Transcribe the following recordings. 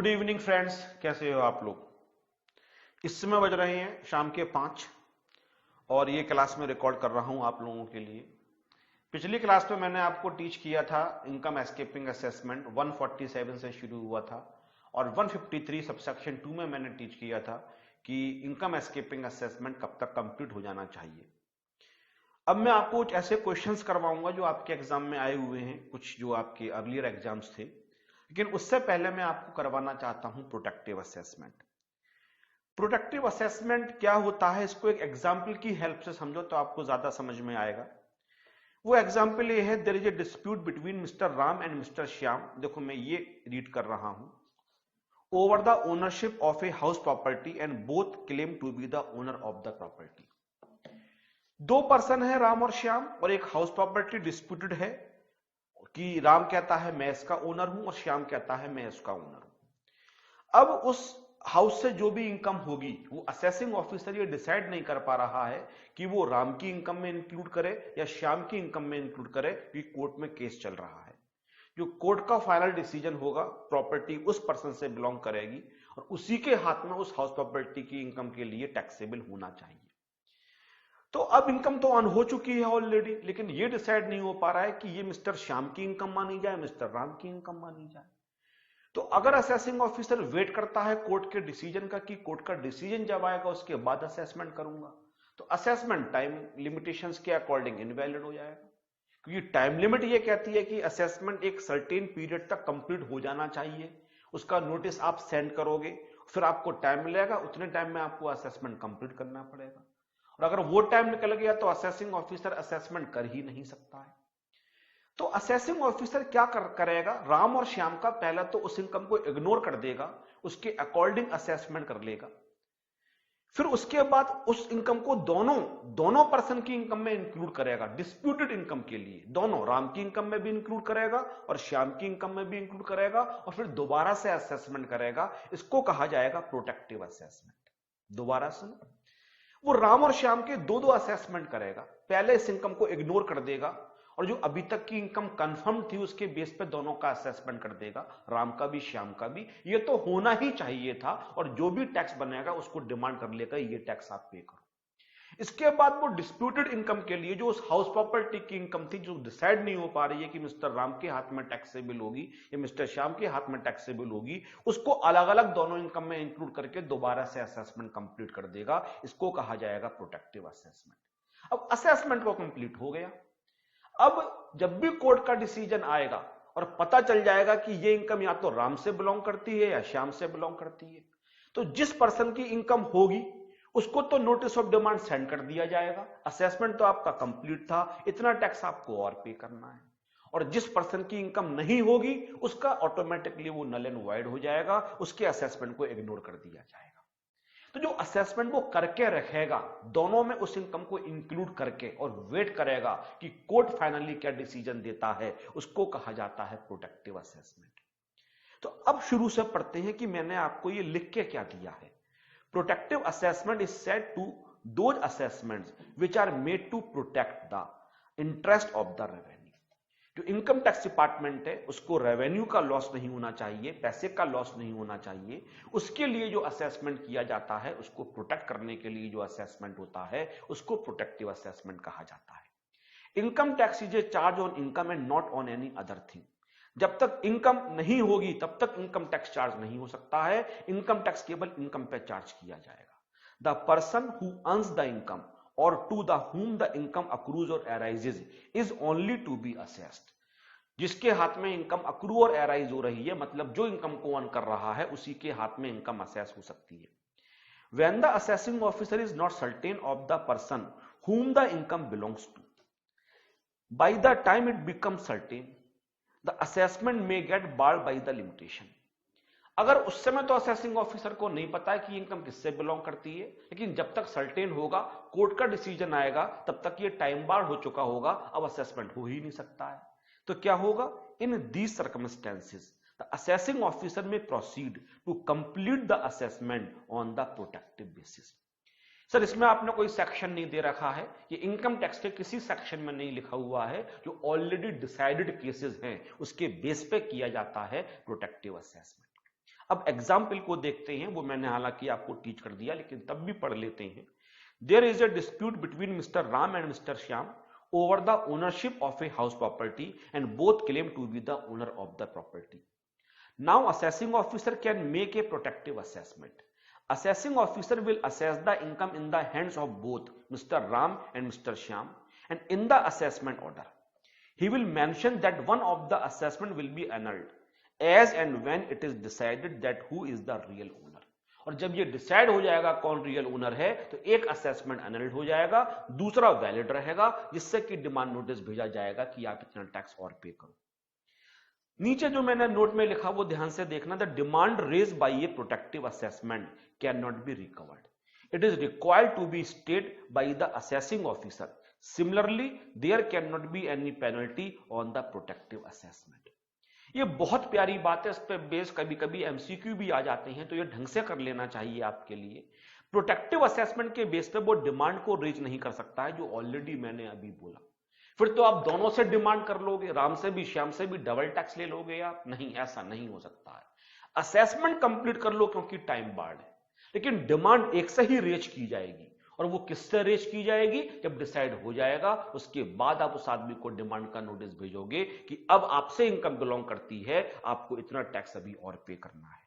Good evening friends, कैसे हो आप लोग। इस समय बज रहे हैं शाम के 5 और ये क्लास में रिकॉर्ड कर रहा हूं आप लोगों के लिए। पिछली क्लास में मैंने आपको टीच किया था इनकम एस्केपिंग असेसमेंट 147 से शुरू हुआ था और 153 सबसेक्शन 2 में मैंने टीच किया था कि इनकम एस्केपिंग असेसमेंट कब तक कंप्लीट हो जाना चाहिए। अब मैं आपको कुछ ऐसे क्वेश्चंस करवाऊंगा जो आपके एग्जाम में आए हुए हैं, कुछ जो आपके अर्लियर एग्जाम्स थे, लेकिन उससे पहले मैं आपको करवाना चाहता हूं प्रोटेक्टिव असेसमेंट। प्रोटेक्टिव असेसमेंट क्या होता है, इसको एक एग्जाम्पल की हेल्प से समझो तो आपको ज्यादा समझ में आएगा। वो एग्जाम्पल ये है, there is a dispute between mister Ram and mister Shyam. देखो मैं ये रीड कर रहा हूं, over the ownership of a house property and both claim to be the owner of the property. दो पर्सन है, राम और श्याम, और एक हाउस प्रॉपर्टी डिस्प्यूटेड है कि राम कहता है मैं इसका ओनर हूं और श्याम कहता है मैं इसका ओनर हूं। अब उस हाउस से जो भी इनकम होगी वो असेसिंग ऑफिसर ये डिसाइड नहीं कर पा रहा है कि वो राम की इनकम में इंक्लूड करे या श्याम की इनकम में इंक्लूड करे, कि कोर्ट में केस चल रहा है। जो कोर्ट का फाइनल डिसीजन होगा, प्रॉपर्टी उस पर्सन से बिलोंग करेगी और उसी के हाथ में उस हाउस प्रॉपर्टी की इनकम के लिए टैक्सेबल होना चाहिए। तो अब इनकम तो ऑन हो चुकी है ऑलरेडी, लेकिन ये डिसाइड नहीं हो पा रहा है कि ये मिस्टर श्याम की इनकम मानी जाए, मिस्टर राम की इनकम मानी जाए। तो अगर असेसिंग ऑफिसर वेट करता है कोर्ट के डिसीजन का, कि कोर्ट का डिसीजन जब आएगा उसके बाद असेसमेंट करूंगा, तो असेसमेंट टाइम लिमिटेशंस के अकॉर्डिंग इनवैलिड हो जाएगा, क्योंकि टाइम लिमिट ये कहती है कि असेसमेंट एक सर्टेन पीरियड तक कंप्लीट हो जाना चाहिए। उसका नोटिस आप सेंड करोगे, फिर आपको टाइम मिलेगा, उतने टाइम में आपको असेसमेंट कंप्लीट करना पड़ेगा, और अगर वो टाइम निकल गया तो असेसिंग ऑफिसर असेसमेंट कर ही नहीं सकता है। तो असेसिंग ऑफिसर क्या करेगा, राम और श्याम का पहला तो उस इनकम को इग्नोर कर देगा, उसके अकॉर्डिंग असेसमेंट कर लेगा। फिर उसके बाद उस इनकम को दोनों पर्सन की इनकम में इंक्लूड करेगा। डिस्प्यूटेड इनकम के लिए दोनों, राम की इनकम में भी इंक्लूड करेगा और श्याम की इनकम में भी इंक्लूड करेगा, और फिर दोबारा से असेसमेंट करेगा। इसको कहा जाएगा प्रोटेक्टिव असेसमेंट। दोबारा सुनो, वो राम और श्याम के दो असेसमेंट करेगा। पहले इस इनकम को इग्नोर कर देगा और जो अभी तक की इनकम कंफर्म थी उसके बेस पे दोनों का असेसमेंट कर देगा, राम का भी श्याम का भी। ये तो होना ही चाहिए था, और जो भी टैक्स बनेगा उसको डिमांड कर लेगा ये टैक्स आप पे करो। इसके बाद वो डिस्प्यूटेड इनकम के लिए जो उस हाउस प्रॉपर्टी की इनकम थी, जो डिसाइड नहीं हो पा रही है कि मिस्टर राम के हाथ में टैक्सेबल होगी या मिस्टर श्याम के हाथ में टैक्सेबल होगी, उसको अलग अलग दोनों इनकम में इंक्लूड करके दोबारा से असेसमेंट कंप्लीट कर देगा। इसको कहा जाएगा प्रोटेक्टिव असेसमेंट। अब असेसमेंट को कंप्लीट हो गया। अब जब भी कोर्ट का डिसीजन आएगा और पता चल जाएगा कि ये इनकम या तो राम से बिलोंग करती है या श्याम से बिलोंग करती है, तो जिस पर्सन की इनकम होगी उसको तो नोटिस ऑफ डिमांड सेंड कर दिया जाएगा। असेसमेंट तो आपका कंप्लीट था, इतना टैक्स आपको और पे करना है। और जिस पर्सन की इनकम नहीं होगी उसका ऑटोमेटिकली वो नल एंड वॉइड हो जाएगा, उसके असेसमेंट को इग्नोर कर दिया जाएगा। तो जो असेसमेंट वो करके रखेगा, दोनों में उस इनकम को इंक्लूड करके, और वेट करेगा कि कोर्ट फाइनली क्या डिसीजन देता है, उसको कहा जाता है प्रोटेक्टिव असेसमेंट। तो अब शुरू से पढ़ते हैं कि मैंने आपको ये लिख के क्या दिया है। Protective assessment is said to those assessments which are made to protect the interest of the revenue. जो इनकम टैक्स डिपार्टमेंट है उसको रेवेन्यू का लॉस नहीं होना चाहिए, पैसे का लॉस नहीं होना चाहिए। उसके लिए जो असेसमेंट किया जाता है, उसको प्रोटेक्ट करने के लिए जो असेसमेंट होता है, उसको प्रोटेक्टिव असेसमेंट कहा जाता है। Income tax is a charge on income and not on any other thing. जब तक इनकम नहीं होगी तब तक इनकम टैक्स चार्ज नहीं हो सकता है। इनकम टैक्स केवल इनकम पे चार्ज किया जाएगा। The person who earns the income or to the whom the income accrues or arises is only to be assessed। जिसके हाथ में इनकम अक्रू और एराइज हो रही है, मतलब जो इनकम को अर्न कर रहा है, उसी के हाथ में इनकम असेस हो सकती है। When the assessing officer is not certain of the person whom the income belongs to, by the time it becomes certain, the assessment may get barred by the limitation। अगर उस समय तो assessing officer को नहीं पता है कि income किससे बिलोंग करती है, लेकिन जब तक सर्टेन होगा, कोर्ट का डिसीजन आएगा, तब तक ये टाइम बार हो चुका होगा, अब असेसमेंट हो ही नहीं सकता है। तो क्या होगा, in these circumstances the assessing officer may proceed to complete the assessment on the protective basis. Sir इसमें आपने कोई सेक्शन नहीं दे रखा है, ये इनकम टैक्स के किसी सेक्शन में नहीं लिखा हुआ है। जो ऑलरेडी डिसाइडेड केसेस हैं उसके बेस पे किया जाता है प्रोटेक्टिव असेसमेंट। अब एग्जाम्पल को देखते हैं, वो मैंने हालांकि आपको टीच कर दिया लेकिन तब भी पढ़ लेते हैं। There is a dispute between mister Ram and mister Shyam over the ownership of a house property and both claim to be the owner of the property. Now assessing officer can make a protective assessment. Assessing officer will assess the income in the hands of both Mr. Ram and Mr. Shyam, and in the assessment order he will mention that one of the assessment will be annulled as and when it is decided that who is the real owner. और जब ये decide हो जाएगा कौन real owner है तो एक assessment अनल्ड हो जाएगा, दूसरा वैलिड रहेगा, जिससे कि डिमांड नोटिस भेजा जाएगा कि आप इतना टैक्स और पे करो। नीचे जो मैंने नोट में लिखा वो ध्यान से देखना। The demand raise by a protective assessment can not be recovered, it is required to be stayed by the assessing officer. Similarly there can not be any penalty on the protective assessment. ये बहुत प्यारी बात है, इस पे base कभी कभी MCQ भी आ जाते हैं, तो ये ढंग से कर लेना चाहिए आपके लिए। प्रोटेक्टिव असेसमेंट के बेस पे वो डिमांड को रेज नहीं कर सकता है, जो ऑलरेडी मैंने अभी बोला। फिर तो आप दोनों से डिमांड कर लोगे, राम से भी श्याम से भी डबल टैक्स ले लोगे आप, नहीं, ऐसा नहीं हो सकता है। असेसमेंट कंप्लीट कर लो क्योंकि टाइम बार्ड है, लेकिन डिमांड एक से ही रेज की जाएगी। और वो किससे रेज की जाएगी? जब डिसाइड हो जाएगा उसके बाद आप उस आदमी को डिमांड का नोटिस भेजोगे कि अब आपसे इनकम बिलोंग करती है, आपको इतना टैक्स अभी और पे करना है।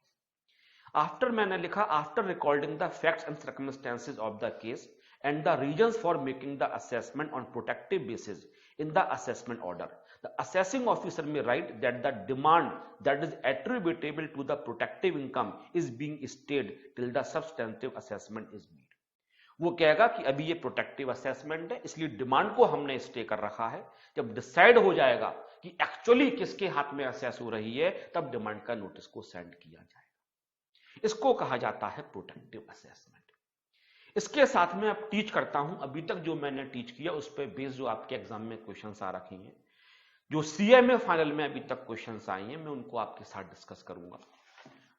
आफ्टर मैंने लिखा after recording the facts and circumstances of the case and the reasons for making the assessment on protective basis in the assessment order, the assessing officer may write that the demand that is attributable to the protective income is being stayed till the substantive assessment is made. वो कहेगा कि अभी ये protective assessment है इसलिए demand को हमने stay कर रखा है, जब डिसाइड हो जाएगा कि एक्चुअली किसके हाथ में असेस हो रही है तब डिमांड का नोटिस को सेंड किया जाएगा। इसको कहा जाता है प्रोटेक्टिव असेसमेंट। इसके साथ में अब टीच करता हूं, अभी तक जो मैंने टीच किया उस पर बेस जो आपके एग्जाम में क्वेश्चंस आ रखे हैं, जो सीएमए फाइनल में अभी तक क्वेश्चंस आए हैं, मैं उनको आपके साथ डिस्कस करूंगा।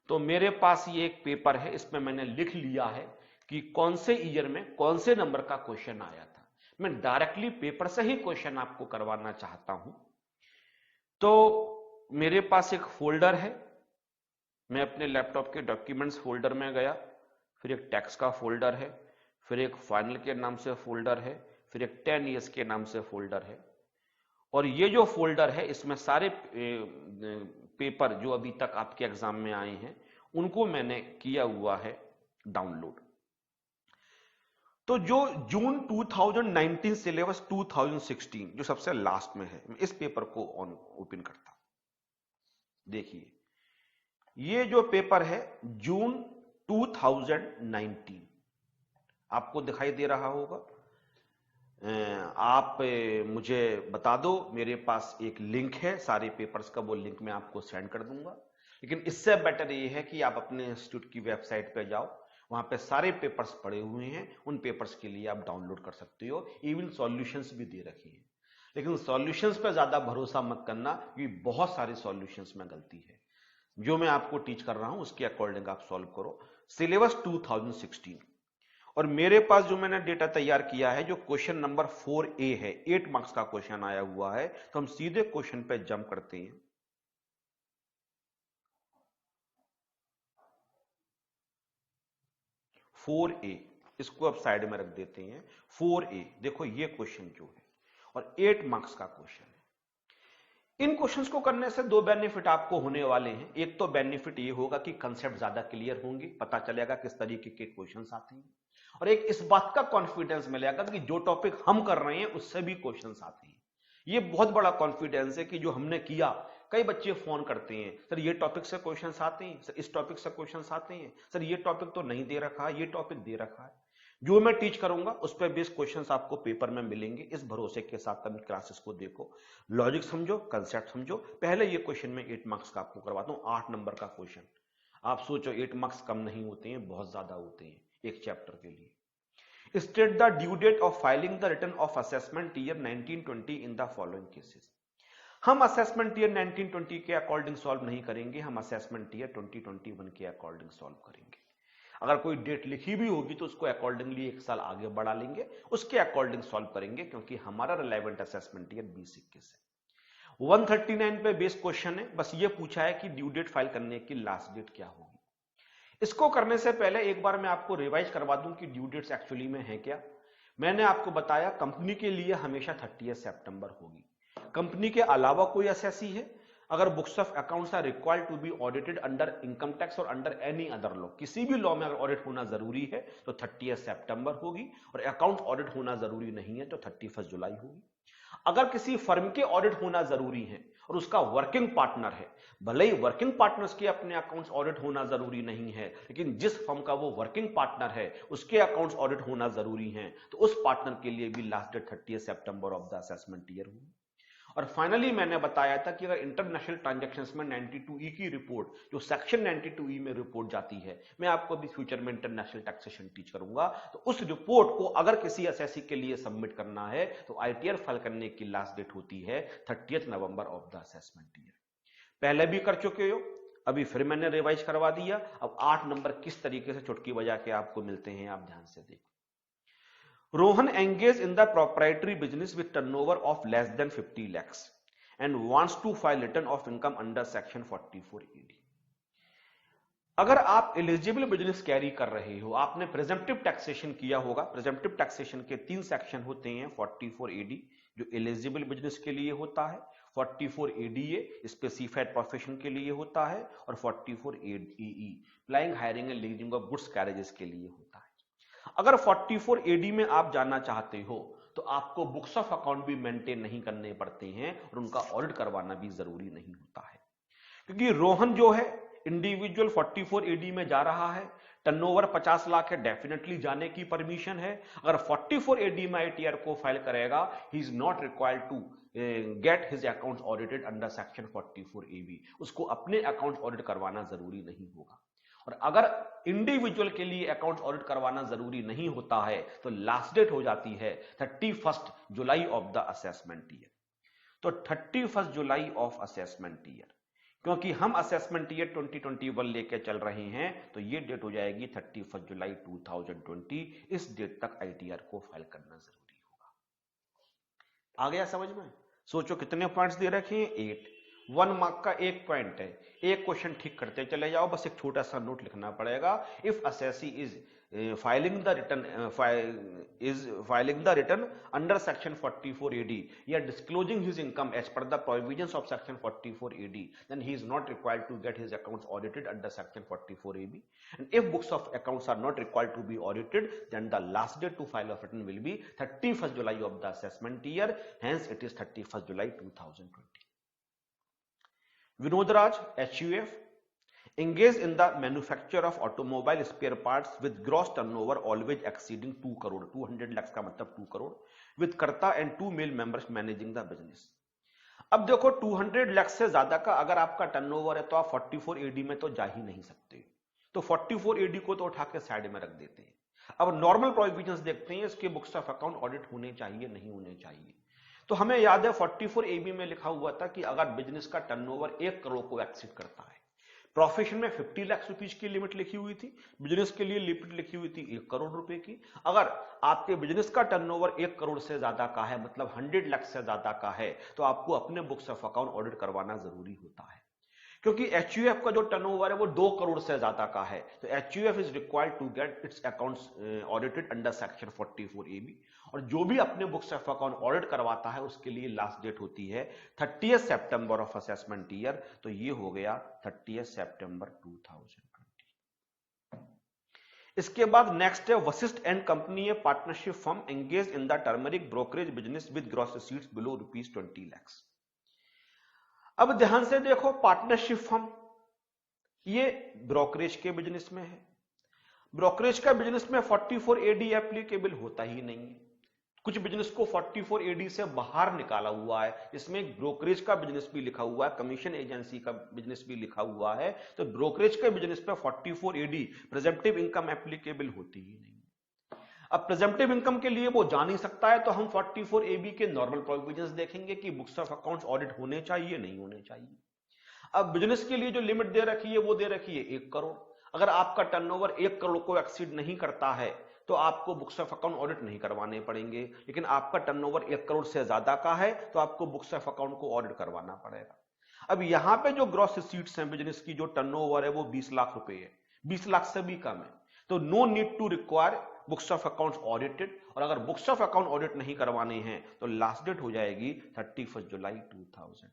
तो मेरे पास ये एक पेपर है, इसमें मैंने लिख लिया है कि कौन से ईयर में कौन से नंबर का क्वेश्चन आया था। मैं डायरेक्टली पेपर से ही क्वेश्चन आपको करवाना चाहता हूं। तो मेरे पास एक फोल्डर है, मैं अपने लैपटॉप के डॉक्यूमेंट्स फोल्डर में गया, फिर एक टैक्स का फोल्डर है, फिर एक फाइनल के नाम से फोल्डर है, फिर एक 10 ईयर्स के नाम से फोल्डर है। और ये जो फोल्डर है इसमें सारे पेपर जो अभी तक आपके एग्जाम में आए हैं उनको मैंने किया हुआ है डाउनलोड। तो जो जून 2019 सिलेबस 2016 जो सबसे लास्ट में है, मैं इस पेपर को ओपन करता हूं। देखिए ये जो पेपर है जून 2019 आपको दिखाई दे रहा होगा। आप मुझे बता दो, मेरे पास एक लिंक है सारे पेपर्स का, वो लिंक मैं आपको सेंड कर दूंगा। लेकिन इससे बेटर ये है कि आप अपने इंस्टीट्यूट की वेबसाइट पर जाओ, वहां पे सारे पेपर्स पड़े हुए हैं, उन पेपर्स के लिए आप डाउनलोड कर सकते हो, इवन सॉल्यूशंस भी दे रखे हैं। लेकिन सॉल्यूशंस पे ज्यादा भरोसा मत करना क्योंकि बहुत सारे सॉल्यूशंस में गलती है। जो मैं आपको टीच कर रहा हूं उसके अकॉर्डिंग आप सॉल्व करो। सिलेबस 2016 और मेरे पास जो मैंने डेटा तैयार किया है, जो क्वेश्चन नंबर 4A है, 8 मार्क्स का क्वेश्चन आया हुआ है, तो हम सीधे क्वेश्चन पे जंप करते हैं। फोर ए, इसको अब साइड में रख देते हैं। 4A देखो ये क्वेश्चन जो है और 8 मार्क्स का क्वेश्चन है। इन क्वेश्चंस को करने से दो बेनिफिट आपको होने वाले हैं। एक तो बेनिफिट ये होगा कि कंसेप्ट ज्यादा क्लियर होंगे, पता चलेगा किस तरीके के क्वेश्चंस आते हैं, और एक इस बात का कॉन्फिडेंस मिलेगा कि जो टॉपिक हम कर रहे हैं उससे भी क्वेश्चंस आते हैं। ये बहुत बड़ा कॉन्फिडेंस है कि जो हमने किया। कई बच्चे फोन करते हैं, सर ये टॉपिक से क्वेश्चंस आते हैं, सर इस टॉपिक से क्वेश्चंस आते हैं, सर ये टॉपिक तो नहीं दे रखा है, ये टॉपिक दे रखा है। जो मैं टीच करूंगा उस पर बेस्ड क्वेश्चंस आपको पेपर में मिलेंगे। इस भरोसे के साथ कभी क्लासेस को देखो, लॉजिक समझो, कंसेप्ट समझो। पहले ये क्वेश्चन में 8 मार्क्स का आपको करवाता हूं, 8 नंबर का क्वेश्चन। आप सोचो 8 मार्क्स कम नहीं होते हैं, बहुत ज्यादा होते हैं एक चैप्टर के लिए। State the due date of filing the return of assessment year 1920 in the following cases. हम असेसमेंट ईयर 1920 के अकॉर्डिंग सॉल्व नहीं करेंगे, हम असेसमेंट ईयर 2021 के अकॉर्डिंग सॉल्व करेंगे। अगर कोई डेट लिखी भी होगी तो उसको अकॉर्डिंगली 1 साल आगे बढ़ा लेंगे, उसके अकॉर्डिंग सॉल्व करेंगे, क्योंकि हमारा रिलेवेंट असेसमेंट ईयर 2021 है। 139 पे बेस क्वेश्चन है, बस ये पूछा है कि ड्यू डेट फाइल करने की लास्ट डेट क्या होगी। इसको करने से पहले एक बार मैं आपको रिवाइज करवा दूं कि ड्यू डेट्स एक्चुअली में है क्या। मैंने आपको बताया कंपनी के लिए हमेशा 30 सितंबर होगी। कंपनी के अलावा कोई एसएससी है, अगर books of accounts are required to be audited under income tax और अंडर एनी अदर लॉ, किसी भी लॉ में अगर ऑडिट होना जरूरी है तो 30 सितंबर होगी, और अकाउंट ऑडिट होना जरूरी नहीं है तो 31 जुलाई होगी। अगर किसी फर्म के ऑडिट होना जरूरी है और उसका वर्किंग पार्टनर है, भले ही वर्किंग पार्टनर्स के अपने अकाउंट्स ऑडिट होना जरूरी नहीं है, लेकिन जिस फर्म का वो वर्किंग पार्टनर है उसके अकाउंट्स ऑडिट होना जरूरी है, तो उस पार्टनर के लिए भी लास्ट डेट 30 सितंबर ऑफ द असेसमेंट ईयर होगी। और फाइनली मैंने बताया था कि अगर इंटरनेशनल ट्रांजैक्शंस में 92E की रिपोर्ट, जो सेक्शन 92E में रिपोर्ट जाती है, मैं आपको भी फ्यूचर में इंटरनेशनल टैक्सेशन टीच करूंगा, तो उस रिपोर्ट को अगर किसी एसएससी के लिए सबमिट करना है तो आईटीआर फाइल करने की लास्ट डेट होती है 30 November of the assessment year. पहले भी कर चुके हो, अभी फिर मैंने रिवाइज करवा दिया। अब 8 नंबर किस तरीके से चुटकी बजा के आपको मिलते हैं, आप ध्यान से देखो। Rohan engaged in the proprietary business with turnover of less than 50 lakhs and wants to file return of income under section 44AD। अगर आप एलिजिबल बिजनेस कैरी कर रहे हो, आपने प्रेजम्पटिव टैक्सेशन किया होगा। प्रेजम्पटिव टैक्सेशन के 3 सेक्शन होते हैं, 44AD जो एलिजिबल बिजनेस के लिए होता है, 44ADA स्पेसिफाइड प्रोफेशन के लिए होता है, और 44AE plying hiring and leasing of goods carriages के लिए होता है। अगर 44AD में आप जाना चाहते हो तो आपको बुक्स ऑफ अकाउंट भी मेंटेन नहीं करने पड़ते हैं और उनका ऑडिट करवाना भी जरूरी नहीं होता है, क्योंकि रोहन जो है इंडिविजुअल 44AD में जा रहा है, टर्नओवर 50 लाख है, डेफिनेटली जाने की परमिशन है। अगर 44AD में आईटीआर को फाइल करेगा, he is not required to get his accounts audited under section 44AB, उसको अपने अकाउंट ऑडिट करवाना जरूरी नहीं होगा। और अगर इंडिविजुअल के लिए अकाउंट ऑडिट करवाना जरूरी नहीं होता है तो लास्ट डेट हो जाती है 31 July of the assessment year. तो 31 जुलाई ऑफ असेसमेंट ईयर, क्योंकि हम असेसमेंट ईयर 2021 लेके चल रहे हैं, तो ये डेट हो जाएगी 31 जुलाई 2020। इस डेट तक आईटीआर को फाइल करना जरूरी होगा। आ गया समझ में? सोचो कितने पॉइंट्स दे रखे हैं, 8। 1 मार्क का 1 पॉइंट है, एक क्वेश्चन ठीक करते चले जाओ, बस एक छोटा सा नोट लिखना पड़ेगा। If assessee is filing the return under section 44AD या disclosing his income as per the provisions of section 44AD, then he is not required to get his accounts audited under section 44AB। And if books of accounts are not required to be audited, then the last date to file of return will be 31 July of the assessment year, hence it is 31 July 2020। Vinod Raj, HUF, engaged in the manufacture of automobile spare parts with gross turnover always exceeding 2 crore, 200 lakhs का मतलब 2 crore, with कर्ता and 2 male members managing the business। अब देखो 200 लाख से ज्यादा का अगर आपका टर्नओवर है तो आप 44AD में तो जा ही नहीं सकते, तो 44AD को तो उठा के साइड में रख देते हैं। अब नॉर्मल प्रोविजंस देखते हैं, इसके बुक्स ऑफ अकाउंट ऑडिट होने चाहिए नहीं होने चाहिए। तो हमें याद है 44AB में लिखा हुआ था कि अगर बिजनेस का टर्नओवर 1 करोड़ को एक्सीड करता है, प्रोफेशन में 50 लाख रुपीज की लिमिट लिखी हुई थी, बिजनेस के लिए लिमिट लिखी हुई थी 1 करोड़ रुपए की। अगर आपके बिजनेस का टर्नओवर 1 करोड़ से ज्यादा का है, मतलब 100 लाख से ज्यादा का है, तो आपको अपने बुक्स ऑफ अकाउंट ऑडिट करवाना जरूरी होता है, क्योंकि HUF का जो टर्नओवर है वो 2 करोड़ से ज्यादा का है, तो HUF is required to get its accounts audited under section 44AB। और जो भी अपने बुक्स ऑफ अकाउंट ऑडिट करवाता है उसके लिए लास्ट डेट होती है 30 सितंबर ऑफ असेसमेंट ईयर, तो ये हो गया 30 सितंबर 2020। इसके बाद नेक्स्ट है Vashishtha and company, A partnership firm engage in the turmeric brokerage business with gross receipts below ₹20 lakhs। अब ध्यान से देखो, पार्टनरशिप फर्म ये ब्रोकरेज के बिजनेस में है। ब्रोकरेज का बिजनेस में 44AD एप्लीकेबल होता ही नहीं है। कुछ बिजनेस को 44AD से बाहर निकाला हुआ है, इसमें ब्रोकरेज का बिजनेस भी लिखा हुआ है, कमीशन एजेंसी का बिजनेस भी लिखा हुआ है, तो ब्रोकरेज के बिजनेस पे 44AD प्रेजेंटिव इनकम एप्लीकेबल होती ही नहीं। अब प्रेजेंटिव इनकम के लिए वो जा नहीं सकता है, तो हम 44AB के नॉर्मल प्रोविजंस देखेंगे कि बुक्स ऑफ अकाउंट्स ऑडिट होने चाहिए नहीं होने चाहिए। अब बिजनेस के लिए जो लिमिट दे रखी है वो दे रखी है 1 करोड़। अगर आपका टर्नओवर 1 करोड़ को एक्सीड नहीं करता है तो आपको बुक्स ऑफ अकाउंट ऑडिट नहीं करवाने पड़ेंगे, लेकिन आपका टर्नओवर 1 करोड़ से ज्यादा का है तो आपको बुक्स ऑफ अकाउंट को ऑडिट करवाना पड़ेगा। अब यहां पे जो ग्रॉस रिसीट्स हैं बिजनेस की, जो टर्नओवर है वो 20 लाख रुपए है, 20 लाख से भी कम है, तो no need to require books of accounts audited. और अगर बुक्स ऑफ अकाउंट ऑडिट नहीं करवाने हैं तो लास्ट डेट हो जाएगी 31 जुलाई 2020।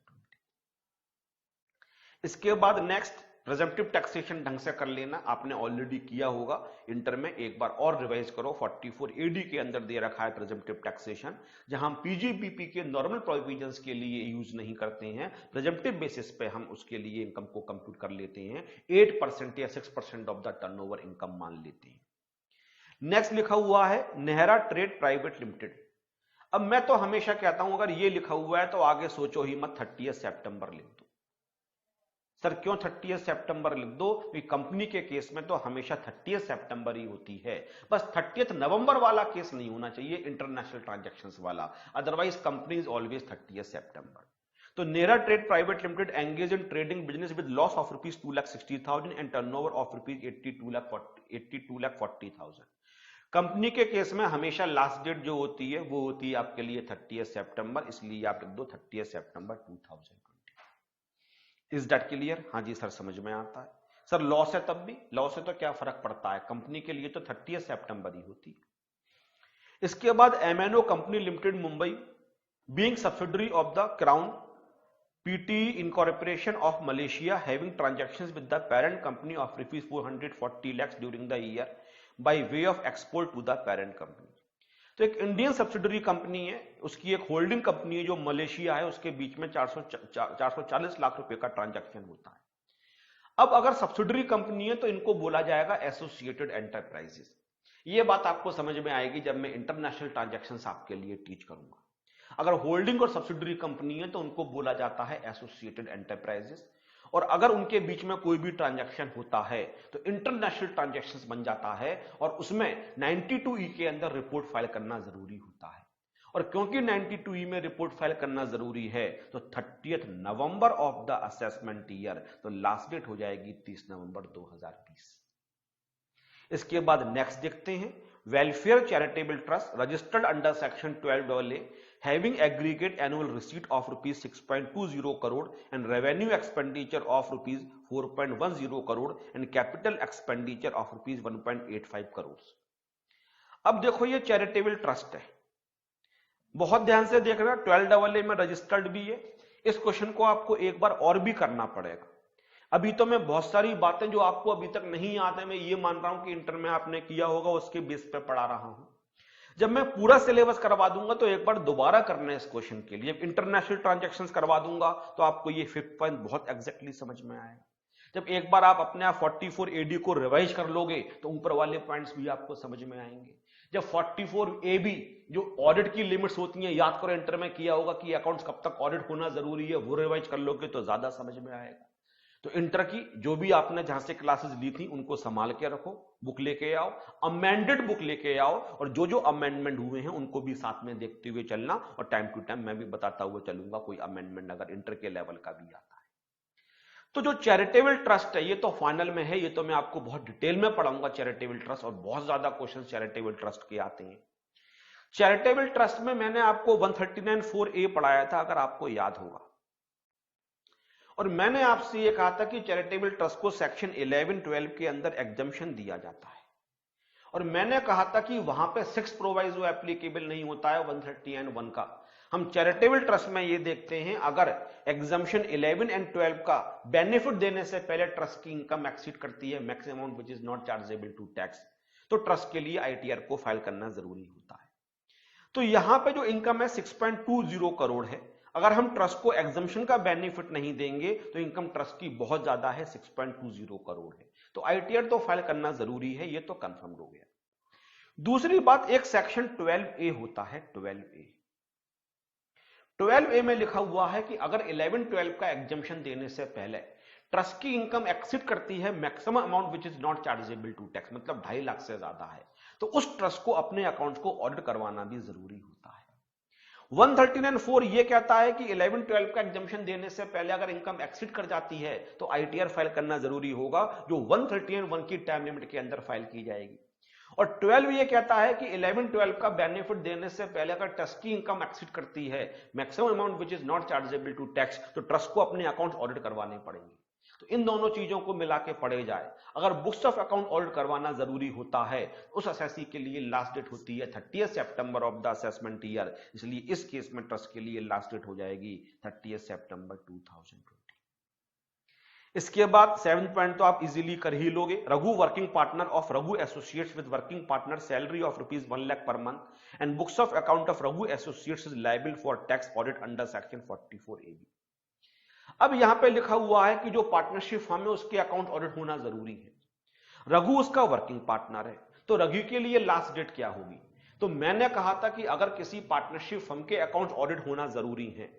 इसके बाद नेक्स्ट प्रेजम्पटिव टैक्सेशन ढंग से कर लेना, आपने ऑलरेडी किया होगा इंटर में, एक बार और रिवाइज करो। 44 AD के अंदर दे रखा है प्रेजम्पटिव टैक्सेशन, जहां हम पीजीबीपी के नॉर्मल प्रोविजंस के लिए यूज नहीं करते हैं, प्रेजम्पटिव बेसिस पे हम उसके लिए इनकम को कंप्यूट कर लेते हैं, 8% या 6% ऑफ द टर्नओवर इनकम मान लेते हैं। नेक्स्ट लिखा हुआ है नेहरा ट्रेड प्राइवेट लिमिटेड। अब मैं तो हमेशा कहता हूं अगर ये लिखा हुआ है तो आगे सोचो ही मत, 30 सितंबर लिख दो। सर क्यों 30 सितंबर लिख दो? कंपनी के केस में तो हमेशा 30 सितंबर ही होती है, बस 30 नवंबर वाला केस नहीं होना चाहिए, इंटरनेशनल ट्रांजैक्शंस वाला, अदरवाइज कंपनी इज ऑलवेज 30 सितंबर। तो Nehra trade private limited engage in trading business with loss of ₹2,60,000 and turnover of ₹82,40,000। Company के केस में हमेशा लास्ट डेट जो होती है वो होती है आपके लिए 30 सितंबर, इसलिए आप लिख दो 30 सितंबर 2020। Is that clear? हाँ जी सर समझ में आता है। सर लॉस है तब भी, लॉस है तो क्या फर्क पड़ता है, कंपनी के लिए तो 30 सितंबर ही होती है। इसके बाद MNO company limited Mumbai being subsidiary of the crown PT incorporation of Malaysia having transactions with the parent company of ₹440 lakhs during the year by way of export to the parent company. तो एक Indian subsidiary company है, उसकी एक holding company है जो Malaysia है, उसके बीच में 440 लाख रुपए का ट्रांजैक्शन होता है। अब अगर सब्सिडरी कंपनी है तो इनको बोला जाएगा एसोसिएटेड एंटरप्राइजेस। ये बात आपको समझ में आएगी जब मैं इंटरनेशनल ट्रांजैक्शंस आपके लिए टीच करूंगा। अगर होल्डिंग और सब्सिडरी कंपनी है तो उनको बोला जाता है एसोसिएटेड एंटरप्राइजेस, और अगर उनके बीच में कोई भी ट्रांजैक्शन होता है तो इंटरनेशनल ट्रांजैक्शंस बन जाता है, और उसमें 92E के अंदर रिपोर्ट फाइल करना जरूरी होता है। और क्योंकि 92E में रिपोर्ट फाइल करना जरूरी है तो 30 November of the assessment year, तो लास्ट डेट हो जाएगी 30 नवंबर 2020। इसके बाद नेक्स्ट देखते हैं welfare charitable trust registered under section 12AA having aggregate annual receipt of ₹6.20 crore and revenue expenditure of ₹4.10 crore and capital expenditure of ₹1.85 crore। अब देखो ये चैरिटेबल ट्रस्ट है, बहुत ध्यान से देखना, 12AA में रजिस्टर्ड भी है। इस क्वेश्चन को आपको एक बार और भी करना पड़ेगा। अभी तो मैं बहुत सारी बातें जो आपको अभी तक नहीं याद है, मैं ये मान रहा हूं कि इंटर में आपने किया होगा, उसके बेस पे पढ़ा रहा हूं। जब मैं पूरा सिलेबस करवा दूंगा तो एक बार दोबारा करना है इस क्वेश्चन के लिए। इंटरनेशनल ट्रांजैक्शंस करवा दूंगा तो आपको ये 5th पॉइंट बहुत एग्जैक्टली समझ में आएगा। जब एक बार आप अपने आप 44 AD को रिवाइज कर लोगे तो ऊपर वाले पॉइंट्स भी आपको समझ में आएंगे। जब 44 AB जो ऑडिट की लिमिट्स होती हैं, याद करो इंटर में किया होगा कि अकाउंट्स कब तक ऑडिट होना जरूरी है, वो रिवाइज कर लोगे तो ज्यादा समझ में आएगा। तो इंटर की जो भी आपने जहां से क्लासेस ली थी उनको संभाल के रखो, बुक लेके आओ, अमेंडेड बुक लेके आओ, और जो जो अमेंडमेंट हुए हैं उनको भी साथ में देखते हुए चलना, और टाइम टू टाइम मैं भी बताता हुआ चलूंगा कोई अमेंडमेंट अगर इंटर के लेवल का भी आता है। तो जो चैरिटेबल ट्रस्ट है ये तो फाइनल में है, ये तो मैं आपको बहुत डिटेल में पढ़ाऊंगा चैरिटेबल ट्रस्ट, और बहुत ज्यादा क्वेश्चन चैरिटेबल ट्रस्ट के आते हैं। चैरिटेबल ट्रस्ट में मैंने आपको 139(4)A पढ़ाया था, अगर आपको याद होगा, और मैंने आपसे यह कहा था कि चैरिटेबल ट्रस्ट को सेक्शन 11-12 के अंदर एग्जम्पशन दिया जाता है, और मैंने कहा था कि वहां पे 6 प्रोवाइजो एप्लीकेबल नहीं होता है 130(1) का। हम चैरिटेबल ट्रस्ट में ये देखते हैं अगर एग्जम्पशन 11 और 12 का बेनिफिट देने से पहले ट्रस्ट की इनकम एक्सीड करती है maximum amount which is not chargeable to tax, तो ट्रस्ट के लिए ITR को फाइल करना जरूरी होता है। तो यहां पे जो इनकम है 6.20 करोड़ है, अगर हम ट्रस्ट को एग्जम्पशन का बेनिफिट नहीं देंगे तो इनकम ट्रस्ट की बहुत ज्यादा है, 6.20 करोड़ है, तो ITR तो फाइल करना जरूरी है, ये तो कंफर्म हो गया। दूसरी बात, एक सेक्शन 12A होता है, 12A में लिखा हुआ है कि अगर 11-12 का एग्जम्पशन देने से पहले ट्रस्ट की इनकम एक्सीड करती है maximum amount which is not chargeable to tax, मतलब 2.5 लाख से ज्यादा है, तो उस ट्रस्ट को अपने अकाउंट को ऑडिट करवाना भी जरूरी होता है। 139(4) ये कहता है कि 11-12 का एग्जम्पशन देने से पहले अगर इनकम एक्सीड कर जाती है तो ITR फाइल करना जरूरी होगा, जो 130(1) की टाइम लिमिट के अंदर फाइल की जाएगी। और 12 ये कहता है कि 11-12 का बेनिफिट देने से पहले अगर ट्रस्ट की इनकम एक्सीड करती है maximum amount which is not chargeable to tax, तो ट्रस्ट को अपने अकाउंट ऑडिट करवाने पड़ेंगे। तो इन दोनों चीजों को मिला के पढ़े जाए। अगर बुक्स ऑफ अकाउंट ऑडिट करवाना जरूरी होता है, उस असेसी के लिए लास्ट डेट होती है 30 सितंबर ऑफ द असेसमेंट ईयर, इसलिए इस केस में ट्रस्ट के लिए लास्ट डेट हो जाएगी 30 सितंबर 2020। इसके बाद 7th पॉइंट तो आप इजीली कर ही लोगे। Raghu working partner of Raghu associates with working partner salary of ₹1 lakh per month and books of account of Raghu associates is liable for tax audit under section 44AB। अब यहां पे लिखा हुआ है कि जो पार्टनरशिप फर्म है उसके अकाउंट ऑडिट होना जरूरी है। रघु उसका वर्किंग पार्टनर है, तो रघु के लिए लास्ट डेट क्या होगी? तो मैंने कहा था कि अगर किसी पार्टनरशिप फर्म के अकाउंट ऑडिट होना जरूरी है,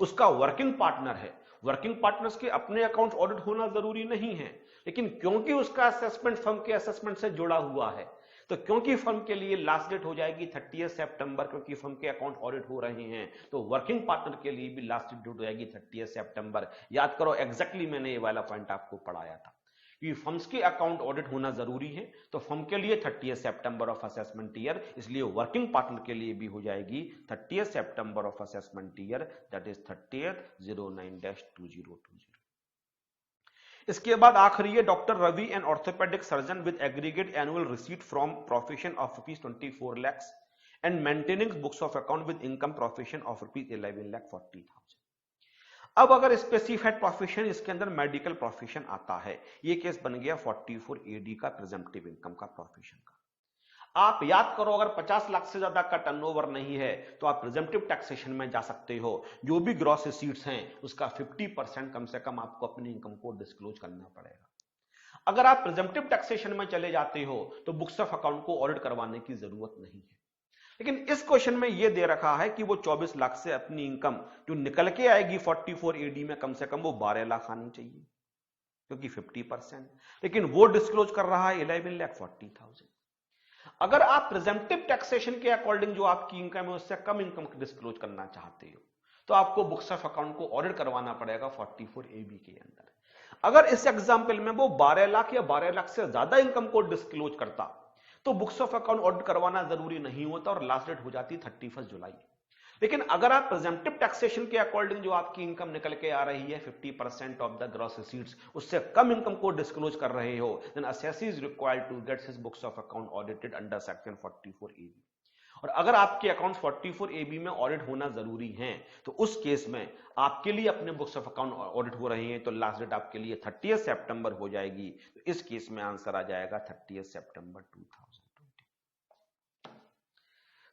उसका वर्किंग पार्टनर है, वर्किंग पार्टनर्स के अपने अकाउंट ऑडिट होना जरूरी नहीं है, लेकिन क्योंकि उसका असेसमेंट फर्म के असेसमेंट से जुड़ा हुआ है, तो क्योंकि फर्म के लिए लास्ट डेट हो जाएगी 30 सितंबर, क्योंकि फर्म के अकाउंट ऑडिट हो रहे हैं, तो वर्किंग पार्टनर के लिए भी लास्ट डेट हो जाएगी 30 सितंबर। याद करो, एग्जैक्टली मैंने ये वाला पॉइंट आपको पढ़ाया था कि फर्म्स के अकाउंट ऑडिट होना जरूरी है, तो फर्म के लिए 30 सितंबर ऑफ असेसमेंट ईयर, इसलिए वर्किंग पार्टनर के लिए भी हो जाएगी 30 सितंबर of assessment year, that is 30/09-2020। इसके बाद आखिरी है doctor Ravi an orthopaedic surgeon with aggregate annual receipt from profession of ₹24 lakhs and maintaining books of account with income profession of ₹11,40,000। अब अगर स्पेसिफाइड प्रोफेशन, इसके अंदर मेडिकल प्रोफेशन आता है, ये केस बन गया 44AD का, प्रिजम्पटिव इनकम का प्रोफेशन का। आप याद करो, अगर 50 लाख से ज्यादा का टर्नओवर नहीं है तो आप प्रिजम्पटिव टैक्सेशन में जा सकते हो। जो भी ग्रॉस रिसीट्स हैं उसका 50% कम से कम आपको अपनी इनकम को डिस्क्लोज करना पड़ेगा। अगर आप प्रिजम्पटिव टैक्सेशन में चले जाते हो तो बुक्स ऑफ अकाउंट को ऑडिट करवाने की जरूरत नहीं है। लेकिन इस क्वेश्चन में यह दे रखा है कि वो 24 लाख से अपनी इनकम जो निकल के आएगी 44AD में, कम से कम वो 12 लाख आनी चाहिए, क्योंकि 50%, लेकिन वो डिस्क्लोज कर रहा है 11,40,000। अगर आप प्रिजम्पटिव टैक्सेशन के अकॉर्डिंग जो आपकी इनकम है उससे कम इनकम डिस्क्लोज करना चाहते हो, तो आपको बुक्स ऑफ अकाउंट को ऑडिट करवाना पड़ेगा 44AB के अंदर। अगर इस एग्जाम्पल में वो 12 लाख या 12 लाख से ज्यादा इनकम को डिस्क्लोज करता तो बुक्स ऑफ अकाउंट ऑडिट करवाना जरूरी नहीं होता और लास्ट डेट हो जाती 31 जुलाई। लेकिन अगर आप प्रिजम्पटिव टैक्सेशन के अकॉर्डिंग जो आपकी इनकम निकल के आ रही है 50% ऑफ द ग्रॉस रिसीट्स, उससे कम इनकम को डिस्क्लोज कर रहे हो, then assessee is required to get his books of account audited under section 44AB। और अगर आपके अकाउंट 44AB में ऑडिट होना जरूरी है तो उस केस में आपके लिए अपने बुक्स ऑफ अकाउंट ऑडिट हो रहे हैं तो लास्ट डेट आपके लिए 30 सितंबर हो जाएगी। तो इस केस में आंसर आ जाएगा 30 सितंबर 2020।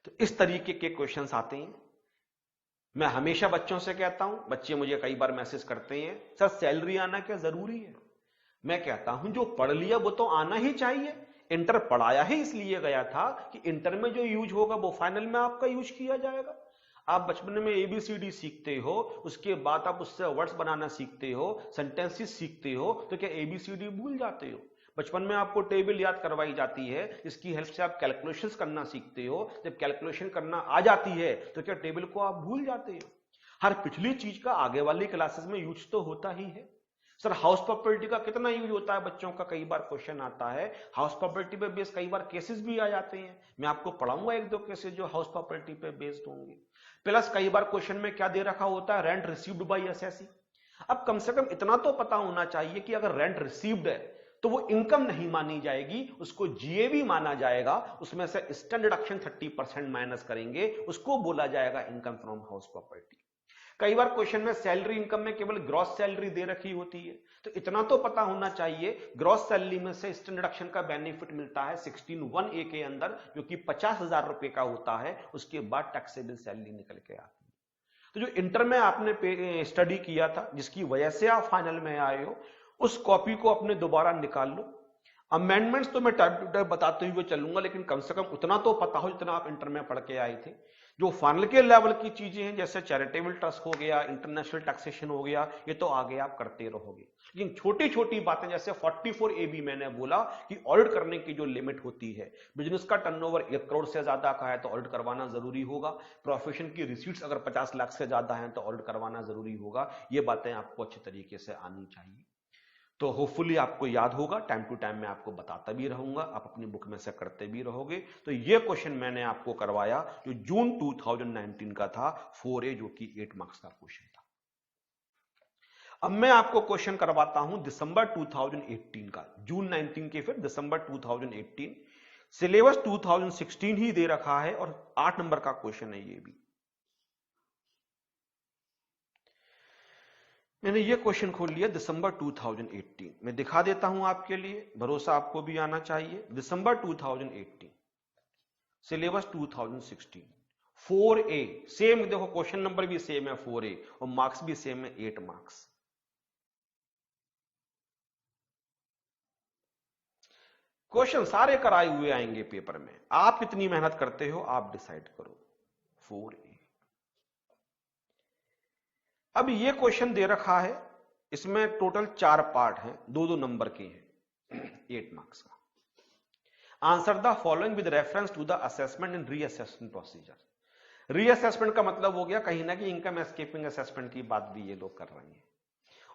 तो इस तरीके के क्वेश्चंस आते हैं। मैं हमेशा बच्चों से कहता हूं, बच्चे मुझे कई बार मैसेज करते हैं, सर सैलरी आना क्या जरूरी है? मैं कहता हूं जो पढ़ लिया वो तो आना ही चाहिए। इंटर पढ़ाया ही इसलिए गया था कि इंटर में जो यूज होगा वो फाइनल में आपका यूज किया जाएगा। आप बचपन में ABCD सीखते हो, उसके बाद आप उससे वर्ड्स बनाना सीखते हो, सेंटेंसेस सीखते हो, तो क्या ABCD भूल जाते हो? बचपन में आपको टेबल याद करवाई जाती है, इसकी हेल्प से आप कैलकुलेशंस करना सीखते हो। जब कैलकुलेशन करना आ जाती है तो क्या टेबल को आप भूल जाते हो? हर पिछली चीज का आगे वाली क्लासेस में यूज तो होता ही है। सर हाउस प्रॉपर्टी का कितना यूज होता है बच्चों का, कई बार क्वेश्चन आता है। हाउस प्रॉपर्टी पे बेस्ड कई बार केसेस भी आ जाते हैं, मैं आपको पढ़ाऊंगा 1-2 केसेस जो हाउस प्रॉपर्टी पे बेस्ड होंगे। प्लस कई बार क्वेश्चन में क्या दे रखा होता है, रेंट रिसीव्ड बाय असेसी। अब कम से कम इतना तो पता होना चाहिए कि अगर रेंट रिसीव्ड है तो वो इनकम नहीं मानी जाएगी, उसको GAV माना जाएगा, उसमें से स्टैंड डिडक्शन 30% माइनस करेंगे, उसको बोला जाएगा इनकम फ्रॉम हाउस प्रॉपर्टी। कई बार क्वेश्चन में सैलरी इनकम में केवल ग्रॉस सैलरी दे रखी होती है, तो इतना तो पता होना चाहिए ग्रॉस सैलरी में से स्टैंड डिडक्शन का बेनिफिट मिलता है 16(1)(a) के अंदर, जो कि 50,000 रुपए का होता है। उसके बाद टैक्सेबल सैलरी निकल के आती है। तो जो इंटर में आपने स्टडी किया था, जिसकी वजह से आप फाइनल में आए हो, उस कॉपी को अपने दोबारा निकाल लो। अमेंडमेंट्स तो मैं टाइप टू टाइप बताते हुए चलूंगा, लेकिन कम से कम उतना तो पता हो जितना आप इंटर में पढ़ के आए थे। जो फाइनल के लेवल की चीजें हैं, जैसे चैरिटेबल ट्रस्ट हो गया, इंटरनेशनल टैक्सेशन हो गया, ये तो आगे आप करते रहोगे। लेकिन छोटी छोटी बातें जैसे 44AB मैंने बोला कि ऑडिट करने की जो लिमिट होती है, बिजनेस का टर्नओवर 1 करोड़ से ज्यादा का है तो ऑडिट करवाना जरूरी होगा। प्रोफेशन की रिसीट्स अगर 50 लाख से ज्यादा है तो ऑडिट करवाना जरूरी होगा। ये बातें आपको अच्छे तरीके से आनी चाहिए। तो होपफुली आपको याद होगा, टाइम टू टाइम मैं आपको बताता भी रहूंगा, आप अपनी बुक में से करते भी रहोगे। तो ये क्वेश्चन मैंने आपको करवाया जो जून 2019 का था, 4A, जो कि 8 मार्क्स का क्वेश्चन था। अब मैं आपको क्वेश्चन करवाता हूं दिसंबर 2018 का, जून 19 के फिर दिसंबर 2018। सिलेबस 2016 ही दे रखा है और 8 नंबर का क्वेश्चन है ये भी। मैंने ये क्वेश्चन खोल लिया दिसंबर 2018। मैं दिखा देता हूं आपके लिए, भरोसा आपको भी आना चाहिए। दिसंबर 2018, सिलेबस 2016, 4A, सेम देखो क्वेश्चन नंबर भी सेम है 4A और मार्क्स भी सेम है 8 मार्क्स। क्वेश्चन सारे कराए हुए आएंगे पेपर में, आप कितनी मेहनत करते हो आप डिसाइड करो। 4A। अब ये क्वेश्चन दे रखा है, इसमें टोटल 4 पार्ट हैं, 2-2 नंबर के हैं, 8 मार्क्स का। Answer the following with reference to the assessment and reassessment procedure. Reassessment का मतलब हो गया कहीं ना कहीं इनकम एस्केपिंग असेसमेंट की बात भी ये लोग कर रहे हैं,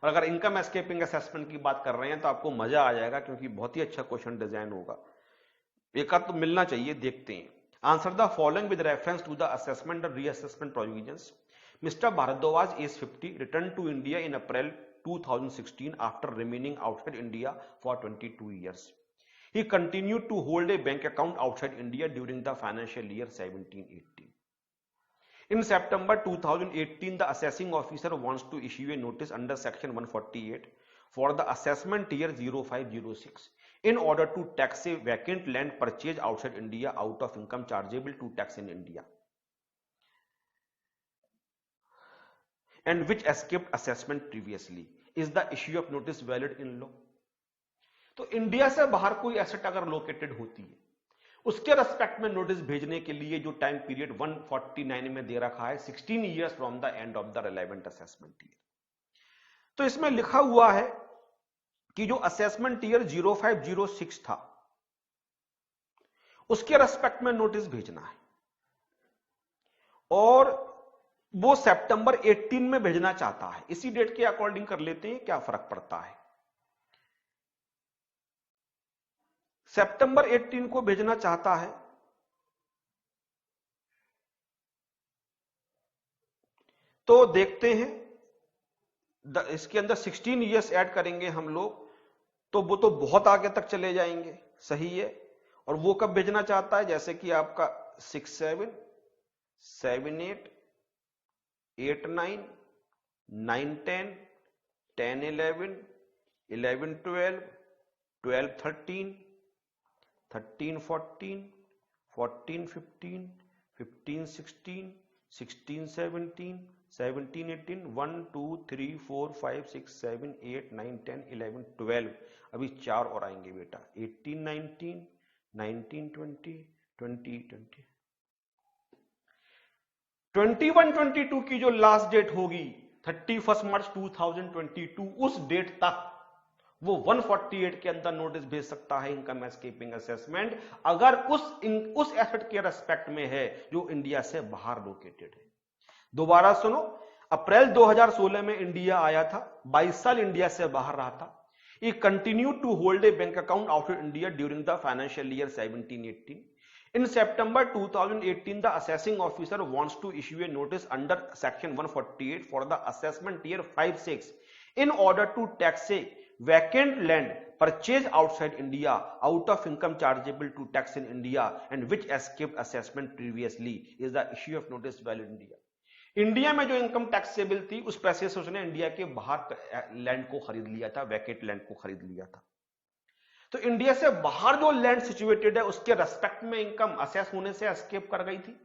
और अगर इनकम एस्केपिंग असेसमेंट की बात कर रहे हैं तो आपको मजा आ जाएगा, क्योंकि बहुत ही अच्छा क्वेश्चन डिजाइन होगा। एक आध तो मिलना चाहिए, देखते हैं। Answer the following with reference to the assessment and reassessment provisions. Mr. Bharadwaj, age 50, returned to India in April 2016 after remaining outside India for 22 years. He continued to hold a bank account outside India during the financial year 17-18. In September 2018, the assessing officer wants to issue a notice under Section 148 for the assessment year 0506 in order to tax a vacant land purchased outside India out of income chargeable to tax in India, and which escaped assessment previously. Is the issue of notice valid in law? तो India से बाहर कोई asset अगर located होती है, उसके respect में notice भेजने के लिए जो टाइम पीरियड 149 में दे रखा है, 16 years from the end of the relevant assessment year. तो इसमें लिखा हुआ है कि जो असेसमेंट ईयर 0506 था, उसके रेस्पेक्ट में नोटिस भेजना है, और वो सितंबर 18 में भेजना चाहता है। इसी डेट के अकॉर्डिंग कर लेते हैं, क्या फर्क पड़ता है। सितंबर 18 को भेजना चाहता है, तो देखते हैं इसके अंदर 16 इयर्स ऐड करेंगे हम लोग, तो वो तो बहुत आगे तक चले जाएंगे, सही है। और वो कब भेजना चाहता है, जैसे कि आपका 67, 78, 8, 9, 9, 10, 10, 11, 11, 12, 12, 13, 13, 14, 14, 15, 15, 16, 16, 17, 17, 18, 1, 2, 3, 4, 5, 6, 7, 8, 9, 10, 11, 12, अभी 4 और आएंगे बेटा, 18, 19, 19, 20, 20, 20, 21, 22 की जो लास्ट डेट होगी 31 मार्च 2022, उस डेट तक वो 148 के अंदर नोटिस भेज सकता है इनकम एस्केपिंग असेसमेंट, अगर उस एसेट के रेस्पेक्ट में है जो इंडिया से बाहर लोकेटेड है। दोबारा सुनो, अप्रैल 2016 में इंडिया आया था, 22 साल इंडिया से बाहर रहा था। He continued to hold a bank account outside India during the financial year 17-18. In September 2018, the assessing officer wants to issue a notice under Section 148 for the assessment year 5-6 in order to tax a vacant land purchased outside India out of income chargeable to tax in India and which escaped assessment previously. Is the issue of notice valid in India? India में जो income taxable थी उस पैसे से उसने India के बाहर land को खरीद लिया था, वैकेट लैंड को खरीद लिया था। तो इंडिया से बाहर जो लैंड सिचुएटेड है उसके रेस्पेक्ट में इनकम असेस होने से एस्केप कर गई थी।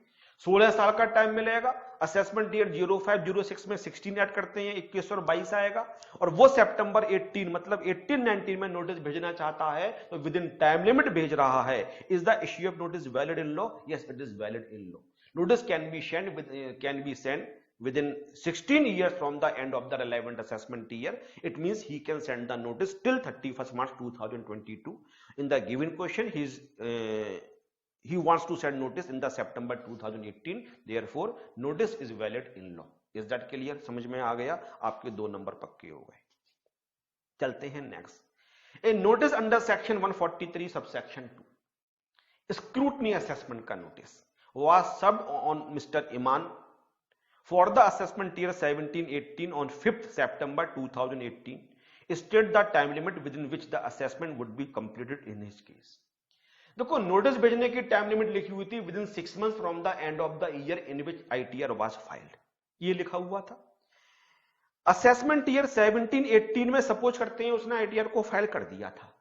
16 साल का टाइम मिलेगा। असेसमेंट ईयर 0506 में 16 ऐड करते हैं, 21 और 22 आएगा, और वो सितंबर 18 मतलब 18-19 में नोटिस भेजना चाहता है, तो विद इन टाइम लिमिट भेज रहा है। Is the issue of notice valid in law? Yes, it is valid in law. Notice can be sent within 16 years from the end of the relevant assessment year. It means he can send the notice till 31st March 2022. In the given question, he wants to send notice in the September 2018. Therefore, notice is valid in law. Is that clear? समझ में आ गया? आपके 2 number पक्के हो गए। चलते हैं next. A notice under section 143 subsection 2. Scrutiny assessment का notice was served on Mr. Iman for the assessment year 17-18 on 5th September 2018 state the time limit within which the assessment would be completed in his case. देखो notice भेजने की time limit लिखी हुई थी with in 6 months from the end of the year in which ITR was filed, ये लिखा हुआ था। असेसमेंट ईयर 17-18 में सपोज करते हैं उसने आईटीआर को फाइल कर दिया था,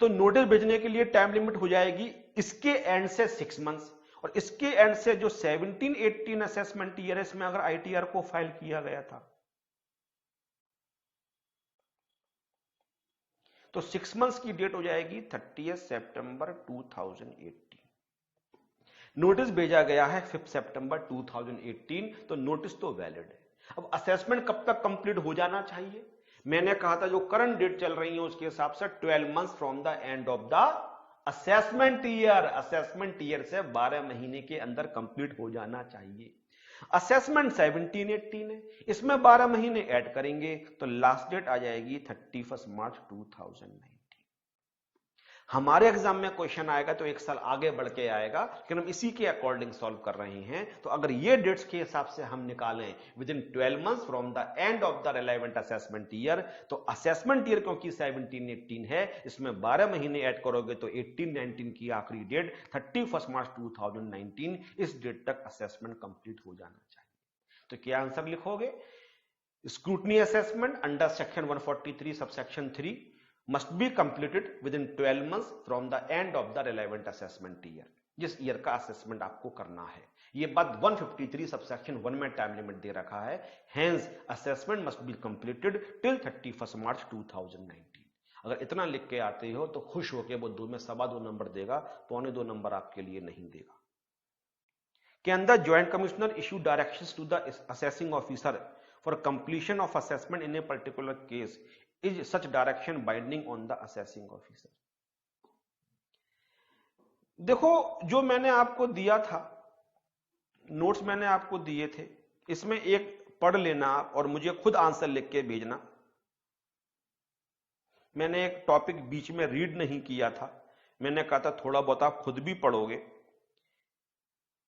तो नोटिस भेजने के लिए टाइम लिमिट हो जाएगी इसके एंड से 6 months और इसके एंड से जो 17-18 असेसमेंट ईयर है इसमें अगर आईटीआर को फाइल किया गया था तो 6 months की डेट हो जाएगी 30 सितंबर 2018। नोटिस भेजा गया है 5 सितंबर 2018, तो नोटिस तो वैलिड है। अब असेसमेंट कब तक कंप्लीट हो जाना चाहिए? मैंने कहा था जो करंट डेट चल रही है उसके हिसाब से 12 months from the end of the assessment year. Assessment year से 12 महीने के अंदर कंप्लीट हो जाना चाहिए। असेसमेंट 17-18 है, इसमें 12 महीने ऐड करेंगे तो लास्ट डेट आ जाएगी 31 मार्च 2019। हमारे एग्जाम में क्वेश्चन आएगा तो एक साल आगे बढ़ के आएगा, लेकिन हम इसी के अकॉर्डिंग सॉल्व कर रहे हैं। तो अगर ये डेट्स के हिसाब से हम निकालें with in 12 months from the end of the relevant assessment year, तो असेसमेंट ईयर क्योंकि 17-18 है इसमें 12 महीने ऐड करोगे तो 18-19 की आखिरी डेट 31 मार्च 2019, इस डेट तक असेसमेंट कंप्लीट हो जाना चाहिए। तो क्या आंसर लिखोगे? Scrutiny assessment under section 143 subsection 3 must be completed within 12 months from the end of the relevant assessment year, जिस ईयर का असेसमेंट आपको करना है। ये बात 153 सबसेक्शन 1 में टाइम लिमिट दे रखा है। Hence assessment must be completed till 31 मार्च 2019। अगर इतना लिख के आते हो तो खुश होके वो 2 में 2.25 नंबर देगा, 2.25 नंबर आपके लिए नहीं देगा। के अंदर joint commissioner issue directions to the assessing officer for completion of assessment in a particular case is such direction binding on the assessing officer। देखो जो मैंने आपको दिया था, नोट्स मैंने आपको दिए थे, इसमें एक पढ़ लेना आप और मुझे खुद आंसर लिख के भेजना। मैंने एक टॉपिक बीच में रीड नहीं किया था, मैंने कहा था थोड़ा बहुत आप खुद भी पढ़ोगे।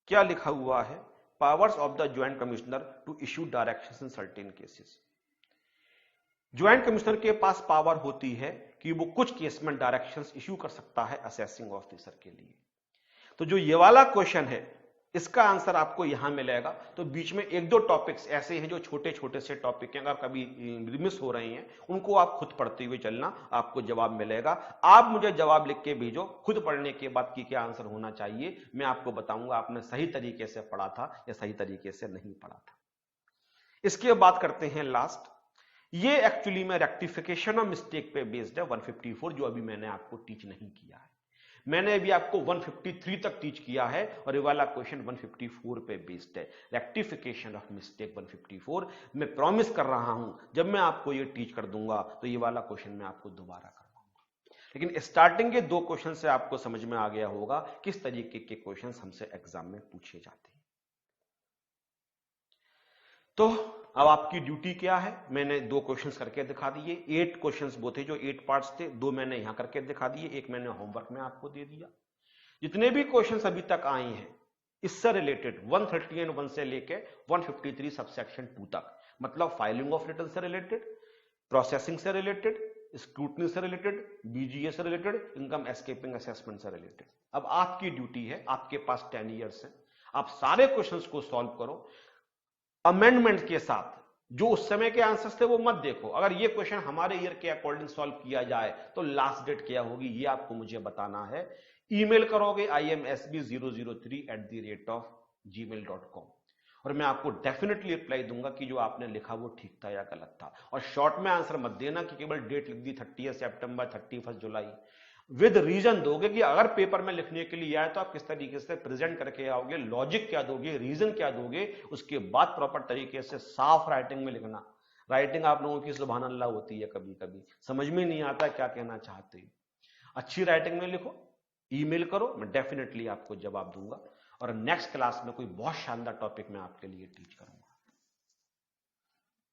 क्या लिखा हुआ है? Powers of the joint commissioner to issue directions in certain cases. Joint commissioner के पास पावर होती है कि वो कुछ केस में डायरेक्शंस इश्यू कर सकता है असेसिंग ऑफिसर के लिए। तो जो ये वाला क्वेश्चन है इसका आंसर आपको यहां मिलेगा। तो बीच में 1-2 टॉपिक्स ऐसे हैं जो छोटे छोटे से टॉपिक हैं, अगर कभी मिस हो रहे हैं उनको आप खुद पढ़ते हुए चलना, आपको जवाब मिलेगा। आप मुझे जवाब लिख के भेजो, खुद पढ़ने के बाद कि क्या आंसर होना चाहिए, मैं आपको बताऊंगा आपने सही तरीके से पढ़ा था या सही तरीके से नहीं पढ़ा था। इसके बाद करते हैं लास्ट, ये एक्चुअली में रेक्टिफिकेशन ऑफ मिस्टेक पे बेस्ड है 154, जो अभी मैंने आपको टीच नहीं किया है। मैंने अभी आपको 153 तक टीच किया है और ये वाला क्वेश्चन 154 पे बेस्ड है, रेक्टिफिकेशन ऑफ मिस्टेक 154। मैं प्रॉमिस कर रहा हूं जब मैं आपको ये टीच कर दूंगा तो ये वाला क्वेश्चन मैं आपको दोबारा करवाऊंगा, लेकिन स्टार्टिंग के 2 क्वेश्चन से आपको समझ में आ गया होगा किस तरीके के क्वेश्चन हमसे एग्जाम में पूछे जाते हैं। तो अब आपकी ड्यूटी क्या है? मैंने 2 क्वेश्चंस करके दिखा दिए, 8 क्वेश्चंस वो थे जो 8 पार्ट्स थे, 2 मैंने यहां करके दिखा दिए, 1 मैंने होमवर्क में आपको दे दिया। जितने भी क्वेश्चंस अभी तक आए हैं इससे रिलेटेड 131 से लेके 153 सबसेक्शन 2 तक, मतलब फाइलिंग ऑफ रिटर्न से रिलेटेड, प्रोसेसिंग से रिलेटेड, स्क्रूटनी से रिलेटेड, बीजीए से रिलेटेड, इनकम एस्केपिंग असेसमेंट से रिलेटेड। अब आपकी ड्यूटी है, आपके पास 10 ईयर्स है, आप सारे क्वेश्चंस को सॉल्व करो अमेंडमेंट के साथ। जो उस समय के आंसर्स थे वो मत देखो, अगर ये क्वेश्चन हमारे ईयर के अकॉर्डिंग सॉल्व किया जाए तो लास्ट डेट क्या होगी ये आपको मुझे बताना है। ईमेल करोगे imsb003@gmail.com और मैं आपको डेफिनेटली रिप्लाई दूंगा कि जो आपने लिखा वो ठीक था या गलत था। और शॉर्ट में आंसर मत देना कि केवल डेट लिख दी 30 सितंबर 31 जुलाई, विद रीजन दोगे कि अगर पेपर में लिखने के लिए आए तो आप किस तरीके से प्रेजेंट करके आओगे, लॉजिक क्या दोगे, रीजन क्या दोगे, उसके बाद प्रॉपर तरीके से साफ राइटिंग में लिखना। राइटिंग आप लोगों की सुभान अल्लाह होती है, कभी कभी समझ में नहीं आता क्या कहना चाहते हैं। अच्छी राइटिंग में लिखो, ईमेल करो, मैं डेफिनेटली आपको जवाब दूंगा और नेक्स्ट क्लास में कोई बहुत शानदार टॉपिक मैं आपके लिए टीच करूंगा।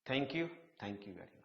Thank you very much.